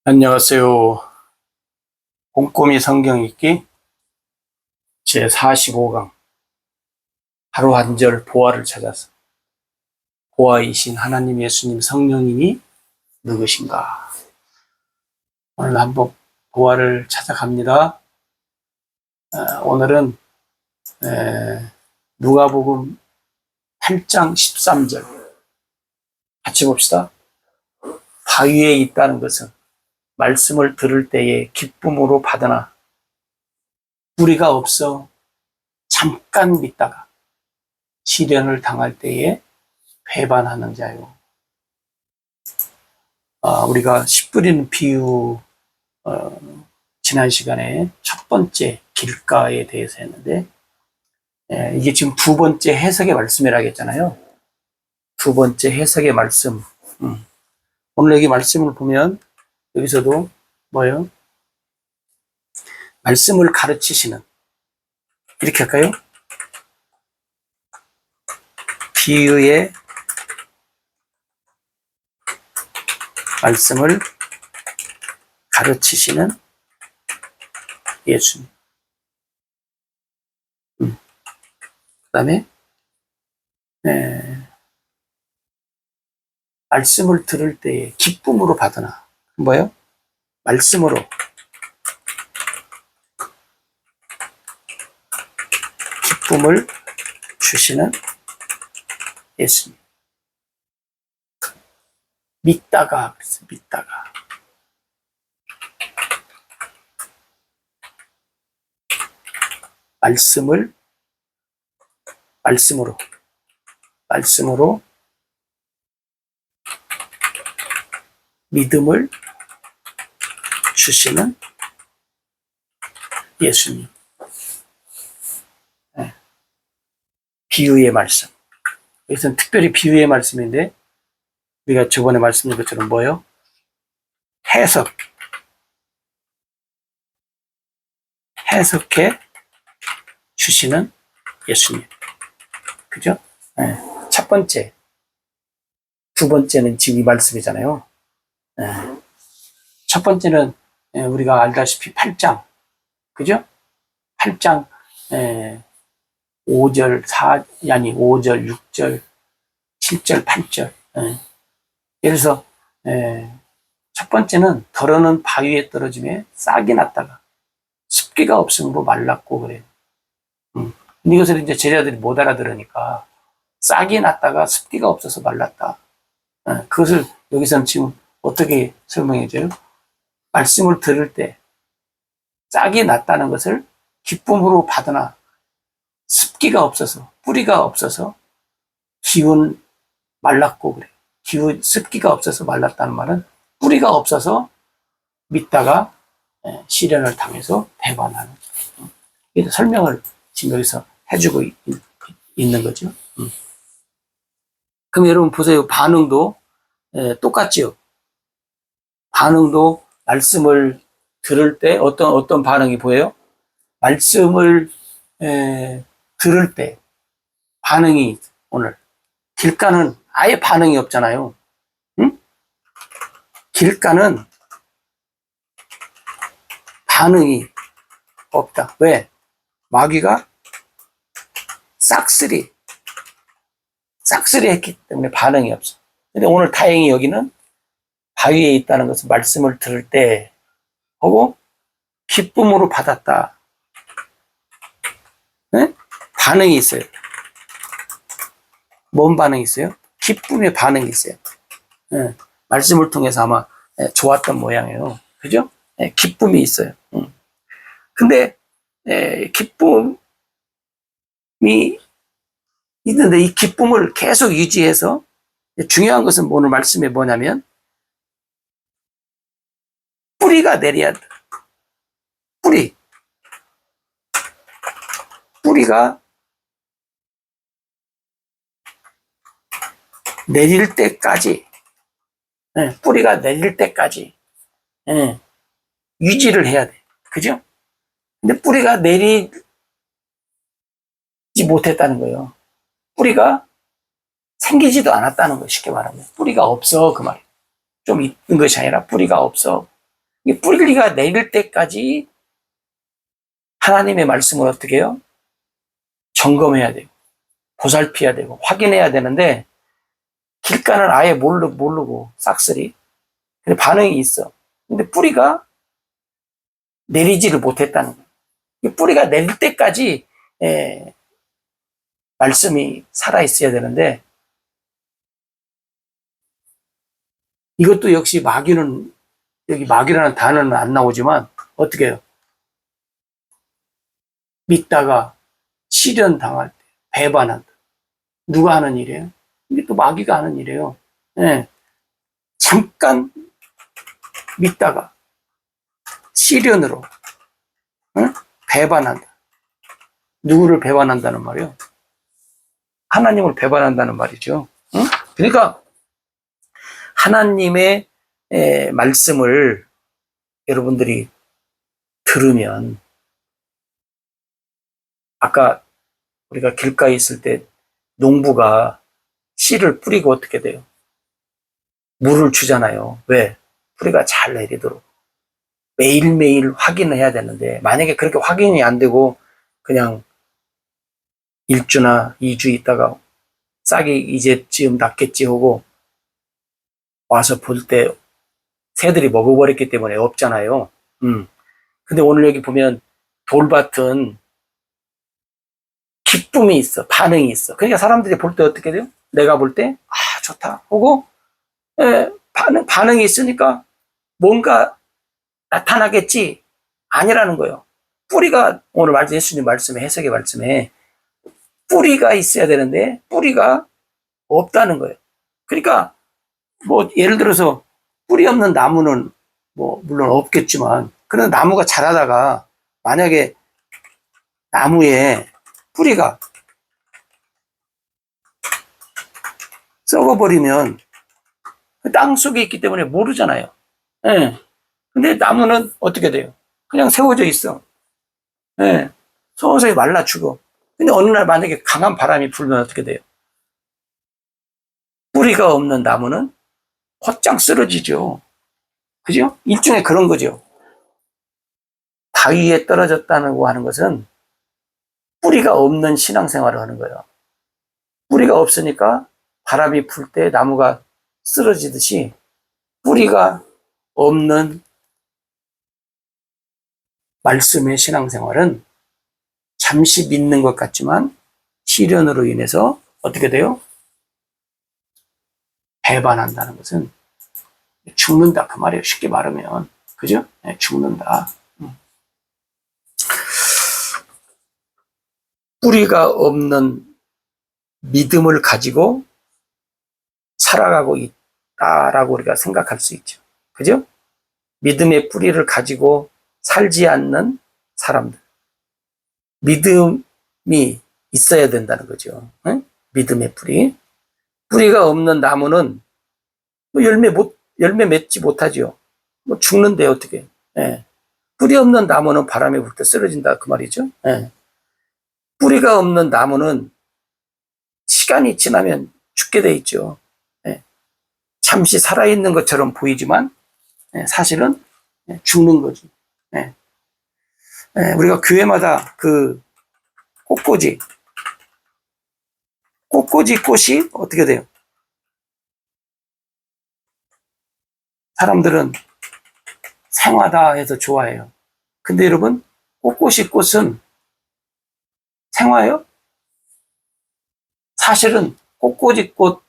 안녕하세요. 꼼꼼히 성경 읽기 제45강 하루 한 절 보화를 찾아서 보화이신 하나님 예수님 성령님이 누구신가? 오늘 한번 보화를 찾아갑니다. 오늘은 누가복음 8장 13절 같이 봅시다. 바위에 있다는 것은 말씀을 들을 때에 기쁨으로 받으나 뿌리가 없어 잠깐 믿다가 시련을 당할 때에 배반하는 자요. 우리가 씨 뿌리는 비유 지난 시간에 첫 번째 길가에 대해서 했는데 이게 지금 두 번째 해석의 말씀이라고 했잖아요. 두 번째 해석의 말씀. 오늘 여기 말씀을 보면 여기서도 뭐예요? 말씀을 가르치시는, 이렇게 할까요? 비유의 말씀을 가르치시는 예수님. 그 다음에 말씀을 들을 때에 기쁨으로 받으나, 뭐예요? 말씀으로 기쁨을 주시는 예수님. 믿다가, 그래서 믿다가. 말씀으로 믿음을 주시는 예수님. 비유의 말씀. 여기서는 특별히 비유의 말씀인데, 우리가 저번에 말씀드린 것처럼 뭐예요? 해석해 주시는 예수님. 그죠? 첫 번째, 두 번째는 지금 이 말씀이잖아요. 첫 번째는 우리가 알다시피 8장, 그죠? 8장 5절, 5절, 6절, 7절, 8절. 예를 들어서 첫 번째는 더러는 바위에 떨어짐에 싹이 났다가 습기가 없으므로 말랐고 그래요. 근데 이것을 이제 제자들이 못 알아들으니까 싹이 났다가 습기가 없어서 말랐다. 그것을 여기서는 지금 어떻게 설명해줘요? 말씀을 들을 때 싹이 났다는 것을 기쁨으로 받으나 습기가 없어서, 뿌리가 없어서 기운 말랐고 그래요. 습기가 없어서 말랐다는 말은 뿌리가 없어서 믿다가 시련을 당해서 배반하는, 설명을 지금 여기서 해주고 있는 거죠. 그럼 여러분 보세요. 반응도 똑같지요. 반응도 말씀을 들을 때 어떤 반응이 보여요? 말씀을 들을 때 반응이, 오늘 길가는 아예 반응이 없잖아요. 응? 길가는 반응이 없다. 왜? 마귀가 싹쓸이 했기 때문에 반응이 없어. 근데 오늘 다행히 여기는 바위에 있다는 것은 말씀을 들을 때 하고 기쁨으로 받았다. 네? 반응이 있어요. 뭔 반응이 있어요? 기쁨의 반응이 있어요. 말씀을 통해서 아마 좋았던 모양이에요. 그죠? 기쁨이 있어요. 근데 기쁨이 있는데 이 기쁨을 계속 유지해서, 중요한 것은 오늘 말씀에 뭐냐면 뿌리가 내려야 돼. 뿌리가 내릴 때까지, 뿌리가 내릴 때까지 유지를 해야 돼. 그죠? 근데 뿌리가 내리지 못했다는 거예요. 뿌리가 생기지도 않았다는 거예요. 쉽게 말하면. 뿌리가 없어, 그 말이에요. 좀 있는 것이 아니라 뿌리가 없어. 이 뿌리가 내릴 때까지 하나님의 말씀을 어떻게 해요? 점검해야 되고, 보살펴야 되고, 확인해야 되는데, 길가는 아예 모르고, 싹쓸이. 근데 반응이 있어. 근데 뿌리가 내리지를 못했다는 거예요. 이 뿌리가 내릴 때까지, 말씀이 살아있어야 되는데, 이것도 역시 마귀는, 여기 마귀라는 단어는 안 나오지만, 어떻게 해요? 믿다가 시련 당할 때, 배반한다. 누가 하는 일이에요? 이게 또 마귀가 하는 일이에요. 예. 잠깐 믿다가 시련으로, 응? 배반한다. 누구를 배반한다는 말이에요? 하나님을 배반한다는 말이죠. 응? 그러니까 하나님의 말씀을 여러분들이 들으면, 아까 우리가 길가에 있을 때 농부가 씨를 뿌리고 어떻게 돼요? 물을 주잖아요. 왜? 뿌리가 잘 내리도록. 매일매일 확인을 해야 되는데, 만약에 그렇게 확인이 안 되고 그냥 1주나 2주 있다가 싹이 이제쯤 났겠지 하고 와서 볼 때 새들이 먹어버렸기 때문에 없잖아요. 근데 오늘 여기 보면 돌밭은 기쁨이 있어. 반응이 있어. 그러니까 사람들이 볼 때 어떻게 돼요? 내가 볼 때, 아, 좋다. 하고, 반응이 있으니까 뭔가 나타나겠지? 아니라는 거예요. 뿌리가, 오늘 예수님 말씀에, 해석의 말씀에, 뿌리가 있어야 되는데, 뿌리가 없다는 거예요. 그러니까, 뭐, 예를 들어서, 뿌리 없는 나무는, 뭐, 물론 없겠지만, 그런 나무가 자라다가, 만약에 나무에 뿌리가 썩어버리면, 땅 속에 있기 때문에 모르잖아요. 예. 근데 나무는 어떻게 돼요? 그냥 세워져 있어. 예. 서서히 말라 죽어. 근데 어느 날 만약에 강한 바람이 불면 어떻게 돼요? 뿌리가 없는 나무는 곧장 쓰러지죠. 그죠? 일종의 그런 거죠. 바위에 떨어졌다고 하는 것은 뿌리가 없는 신앙생활을 하는 거예요. 뿌리가 없으니까 바람이 불 때 나무가 쓰러지듯이 뿌리가 없는 말씀의 신앙생활은 잠시 믿는 것 같지만 시련으로 인해서 어떻게 돼요? 배반한다는 것은 죽는다 그 말이에요. 쉽게 말하면. 그죠? 네, 죽는다. 뿌리가 없는 믿음을 가지고 살아가고 있다라고 우리가 생각할 수 있죠. 그죠? 믿음의 뿌리를 가지고 살지 않는 사람들. 믿음이 있어야 된다는 거죠. 응? 믿음의 뿌리. 뿌리가 없는 나무는 뭐 열매 맺지 못하죠. 뭐 죽는데 어떻게. 예. 뿌리 없는 나무는 바람에 불 때 쓰러진다 그 말이죠. 예. 뿌리가 없는 나무는 시간이 지나면 죽게 돼 있죠. 예. 잠시 살아있는 것처럼 보이지만 사실은 죽는 거지. 예. 우리가 교회마다 그 꽃꽂이 꽃이 어떻게 돼요? 사람들은 생화다 해서 좋아해요. 근데 여러분, 꽃은 생화예요? 사실은 꽃꽂이 꽃은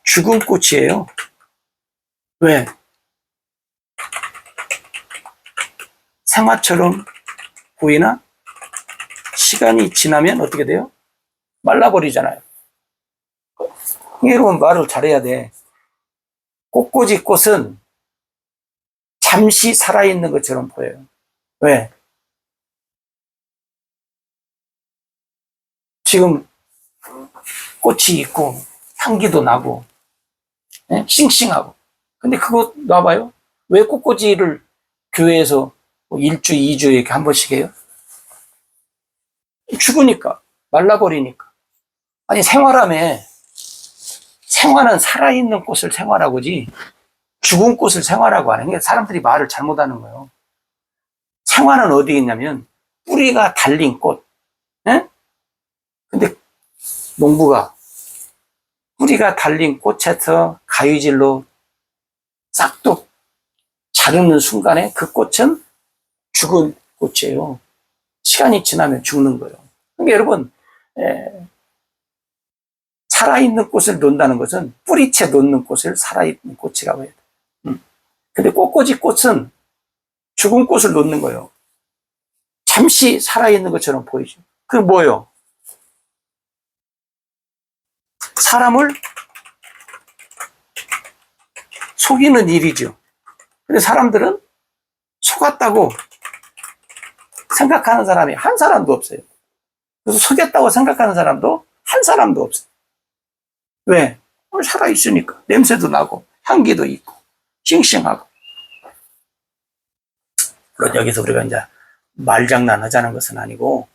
죽은 꽃이에요. 왜? 생화처럼 보이나? 시간이 지나면 어떻게 돼요? 말라버리잖아요. 여러분 말을 잘해야 돼. 꽃꽂이 꽃은 잠시 살아있는 것처럼 보여요. 왜? 지금 꽃이 있고 향기도 나고 싱싱하고. 근데 그거 놔봐요. 왜 꽃꽂이를 교회에서 1주, 2주 이렇게 한 번씩 해요? 죽으니까. 말라버리니까. 아니 생활하면 생화는 살아있는 꽃을 생화라고지 죽은 꽃을 생화라고 하는 게 사람들이 말을 잘못하는 거예요. 생화는 어디에 있냐면 뿌리가 달린 꽃. 예? 근데 농부가 뿌리가 달린 꽃에서 가위질로 싹둑 자르는 순간에 그 꽃은 죽은 꽃이에요. 시간이 지나면 죽는 거예요. 그러니까 여러분, 살아있는 꽃을 놓는다는 것은 뿌리채 놓는 꽃을 살아있는 꽃이라고 해요. 근데 꽃꽂이 꽃은 죽은 꽃을 놓는 거예요. 잠시 살아있는 것처럼 보이죠. 그게 뭐예요? 사람을 속이는 일이죠. 근데 사람들은 속았다고 생각하는 사람이 한 사람도 없어요. 그래서 속였다고 생각하는 사람도 한 사람도 없어요. 왜? 살아있으니까. 냄새도 나고, 향기도 있고, 싱싱하고. 물론 여기서 우리가 이제 말장난 하자는 것은 아니고,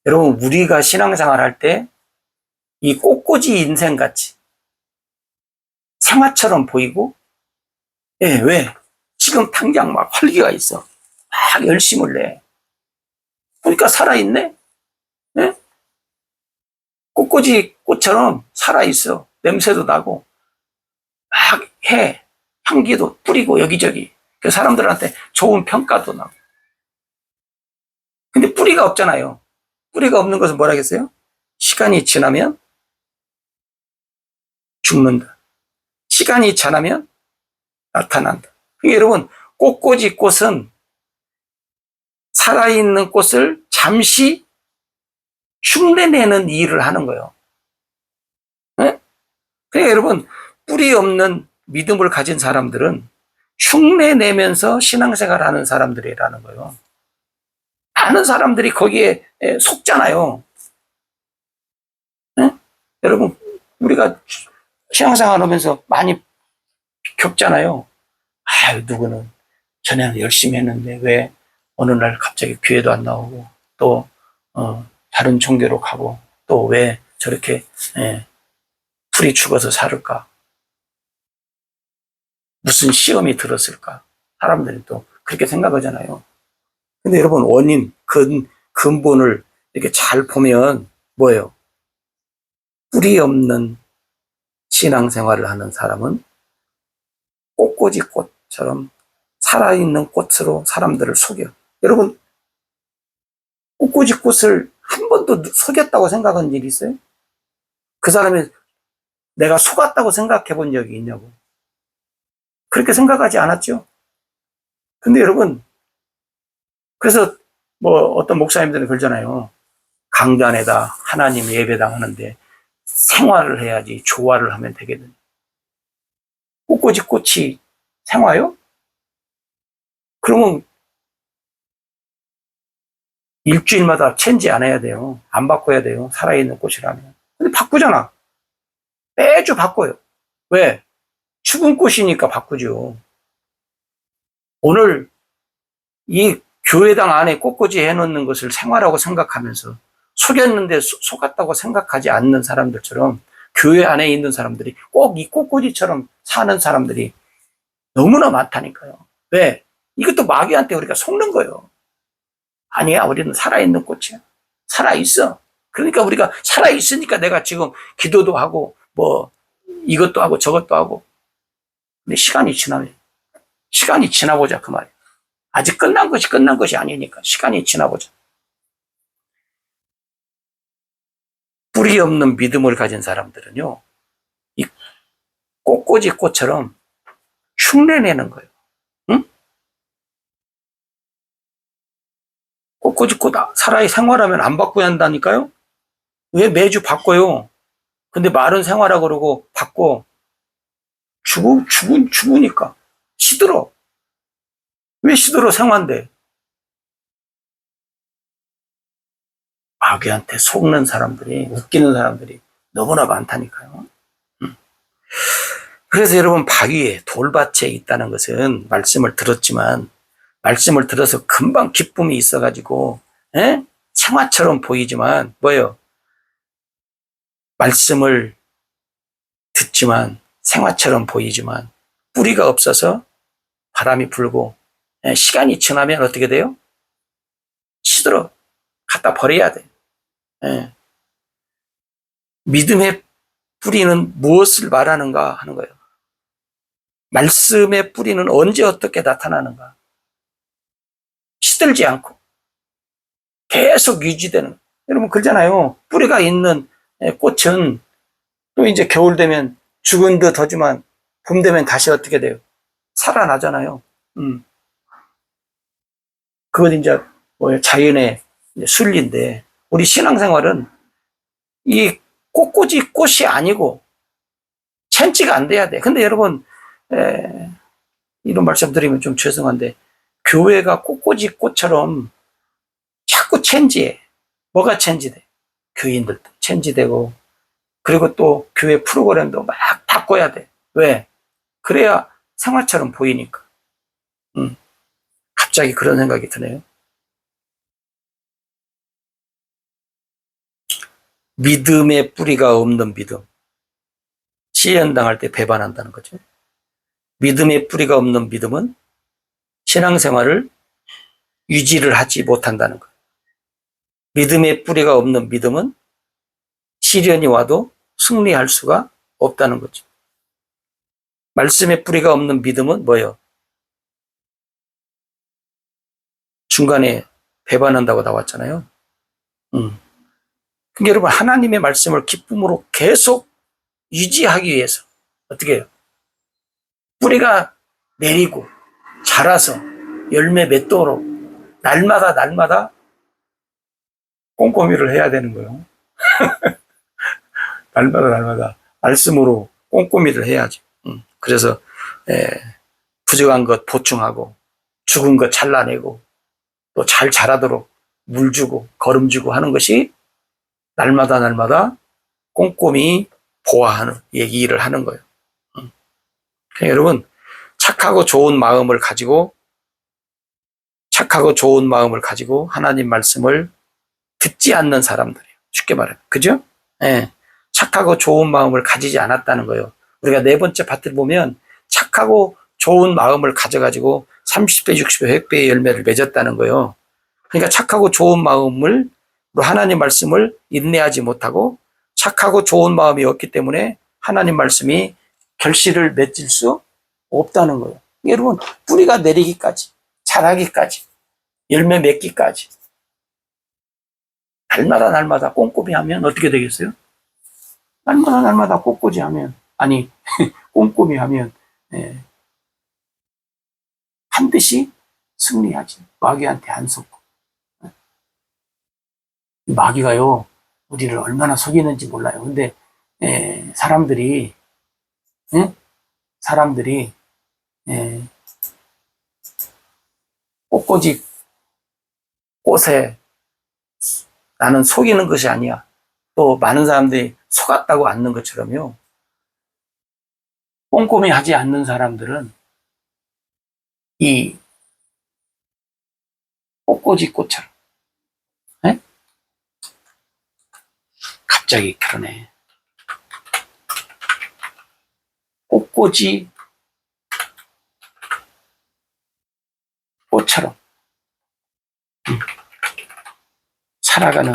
여러분, 우리가 신앙생활 할 때, 이 꽃꽂이 인생같이 생화처럼 보이고, 예, 왜? 지금 당장 막 활기가 있어. 막 열심을 내. 그러니까 살아있네? 예? 꽃꽂이 꽃처럼 살아있어. 냄새도 나고, 막 해. 향기도 뿌리고, 여기저기. 그 사람들한테 좋은 평가도 나고. 근데 뿌리가 없잖아요. 뿌리가 없는 것은 뭐라겠어요? 시간이 지나면 죽는다. 시간이 지나면 나타난다. 그러니까 여러분, 꽃꽂이 꽃은 살아있는 꽃을 잠시 흉내내는 일을 하는 거예요. 네? 그러니까 여러분, 뿌리 없는 믿음을 가진 사람들은 흉내내면서 신앙생활 하는 사람들이라는 거예요. 많은 사람들이 거기에 속잖아요. 네? 여러분, 우리가 신앙생활 하면서 많이 겪잖아요. 아유, 누구는 전에는 열심히 했는데 왜 어느 날 갑자기 교회도 안 나오고 또 다른 종교로 가고 또 왜 저렇게 풀이 죽어서 살을까? 무슨 시험이 들었을까? 사람들이 또 그렇게 생각하잖아요. 근데 여러분, 원인, 근본을 이렇게 잘 보면 뭐예요? 뿌리 없는 신앙생활을 하는 사람은 꽃꽂이 꽃처럼 살아있는 꽃으로 사람들을 속여. 여러분, 꽃꽂이 꽃을 한 번도 속였다고 생각한 일이 있어요? 그 사람이 내가 속았다고 생각해 본 적이 있냐고. 그렇게 생각하지 않았죠? 근데 여러분, 그래서 뭐 어떤 목사님들은 그러잖아요. 강단에다 하나님 예배당 하는데 생화를 해야지 조화를 하면 되겠느냐. 꽃꽂이 꽃이 생화요? 그러면 일주일마다 체인지 안 해야 돼요. 안 바꿔야 돼요. 살아있는 꽃이라면. 근데 바꾸잖아. 매주 바꿔요. 왜? 죽은 꽃이니까 바꾸죠. 오늘 이 교회당 안에 꽃꽂이 해놓는 것을 생활하고 생각하면서 속였는데 속았다고 생각하지 않는 사람들처럼 교회 안에 있는 사람들이 꼭 이 꽃꽂이처럼 사는 사람들이 너무나 많다니까요. 왜? 이것도 마귀한테 우리가 속는 거예요. 아니야, 우리는 살아있는 꽃이야. 살아있어. 그러니까 우리가 살아있으니까 내가 지금 기도도 하고 뭐 이것도 하고 저것도 하고. 근데 시간이 지나보자 그 말이야. 아직 끝난 것이 아니니까 시간이 지나보자. 뿌리 없는 믿음을 가진 사람들은요, 이 꽃꽂이 꽃처럼 흉내내는 거예요. 응? 꽃꽂이 꽃 살아야 생활하면 안 바꿔야 한다니까요? 왜 매주 바꿔요? 근데 말은 생활하고 그러고 바꿔. 죽으니까. 시들어. 왜 시들어 생활인데? 마귀한테 속는 사람들이, 웃기는 사람들이 너무나 많다니까요. 그래서 여러분, 바위에 돌밭에 있다는 것은 말씀을 들었지만, 말씀을 들어서 금방 기쁨이 있어가지고, 생화처럼 보이지만, 뭐예요? 말씀을 좁지만 생화처럼 보이지만 뿌리가 없어서 바람이 불고 시간이 지나면 어떻게 돼요? 시들어 갖다 버려야 돼. 믿음의 뿌리는 무엇을 말하는가 하는 거예요. 말씀의 뿌리는 언제 어떻게 나타나는가? 시들지 않고 계속 유지되는. 여러분 그러잖아요. 뿌리가 있는 꽃은 또 이제 겨울 되면 죽은 듯 하지만 봄 되면 다시 어떻게 돼요? 살아나잖아요. 그건 이제 자연의 순리인데 우리 신앙생활은 이 꽃꽂이 꽃이 아니고 천지가 안 돼야 돼. 근데 여러분 이런 말씀 드리면 좀 죄송한데 교회가 꽃꽂이 꽃처럼 자꾸 체인지해. 뭐가 체인지돼? 교인들도 체인지되고 그리고 또 교회 프로그램도 막 바꿔야 돼. 왜? 그래야 생활처럼 보이니까. 갑자기 그런 생각이 드네요. 믿음의 뿌리가 없는 믿음. 시련당할 때 배반한다는 거죠. 믿음의 뿌리가 없는 믿음은 신앙생활을 유지를 하지 못한다는 거예요. 믿음의 뿌리가 없는 믿음은 시련이 와도 승리할 수가 없다는 거죠. 말씀의 뿌리가 없는 믿음은 뭐예요? 중간에 배반한다고 나왔잖아요. 그러니까 여러분 하나님의 말씀을 기쁨으로 계속 유지하기 위해서 어떻게 해요? 뿌리가 내리고 자라서 열매 맺도록 날마다 꼼꼼히를 해야 되는 거예요. 날마다 말씀으로 꼼꼼히를 해야지. 그래서 부족한 것 보충하고 죽은 것 잘라내고 또 잘 자라도록 물 주고 거름 주고 하는 것이 날마다 꼼꼼히 보아하는 얘기를 하는 거예요. 그러니까 여러분 착하고 좋은 마음을 가지고 하나님 말씀을 듣지 않는 사람들이에요. 쉽게 말하면. 그죠? 착하고 좋은 마음을 가지지 않았다는 거예요. 우리가 네 번째 파트를 보면 착하고 좋은 마음을 가져가지고 30배, 60배, 100배의 열매를 맺었다는 거예요. 그러니까 착하고 좋은 마음을 하나님 말씀을 인내하지 못하고 착하고 좋은 마음이 없기 때문에 하나님 말씀이 결실을 맺을 수 없다는 거예요. 여러분 뿌리가 내리기까지 자라기까지 열매 맺기까지 날마다 꼼꼼히 하면 어떻게 되겠어요? 날마다 꼼꼼히 하면 꼼꼼히 하면 반드시 승리하지. 마귀한테 안 속고. 마귀가요 우리를 얼마나 속이는지 몰라요. 근데 사람들이 꽃꽂이 꽃에 나는 속이는 것이 아니야. 또 많은 사람들이 속았다고 않는 것처럼요. 꼼꼼히 하지 않는 사람들은 이 꽃꽂이 꽃처럼 갑자기 그러네. 꽃꽂이 꽃처럼 살아가는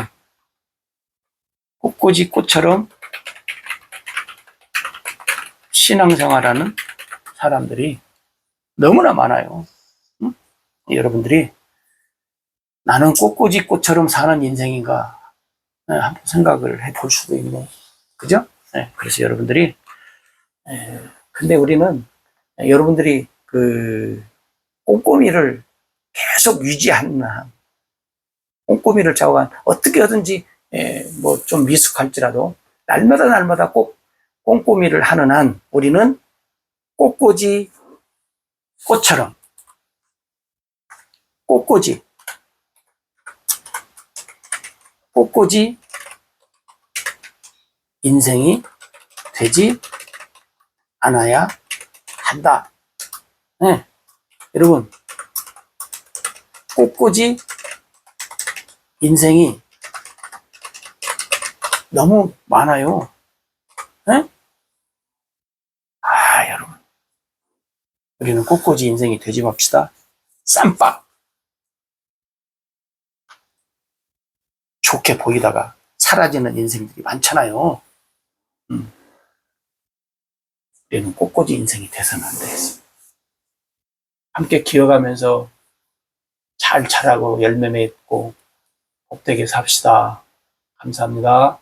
꽃꽂이 꽃처럼 신앙생활하는 사람들이 너무나 많아요. 여러분들이 나는 꽃꽂이 꽃처럼 사는 인생인가 한번 생각을 해볼 수도 있네. 그죠? 그래서 여러분들이 근데 우리는 여러분들이 그 꼼꼼히를 계속 유지하는 한 꼼꼼히를 잡아간 어떻게 하든지 뭐 좀 미숙할지라도 날마다 꼭 꼼꼼히를 하는 한 우리는 꽃꽂이 꽃처럼 꽃꽂이 인생이 되지 않아야 한다. 여러분 꽃꽂이 인생이 너무 많아요. 우리는 꽃꽂이 인생이 되지 맙시다. 쌈박! 좋게 보이다가 사라지는 인생들이 많잖아요. 우리는 꽃꽂이 인생이 돼서는 안 되겠습니다. 함께 기어가면서 잘 자라고 열매 맺고 복되게 삽시다. 감사합니다.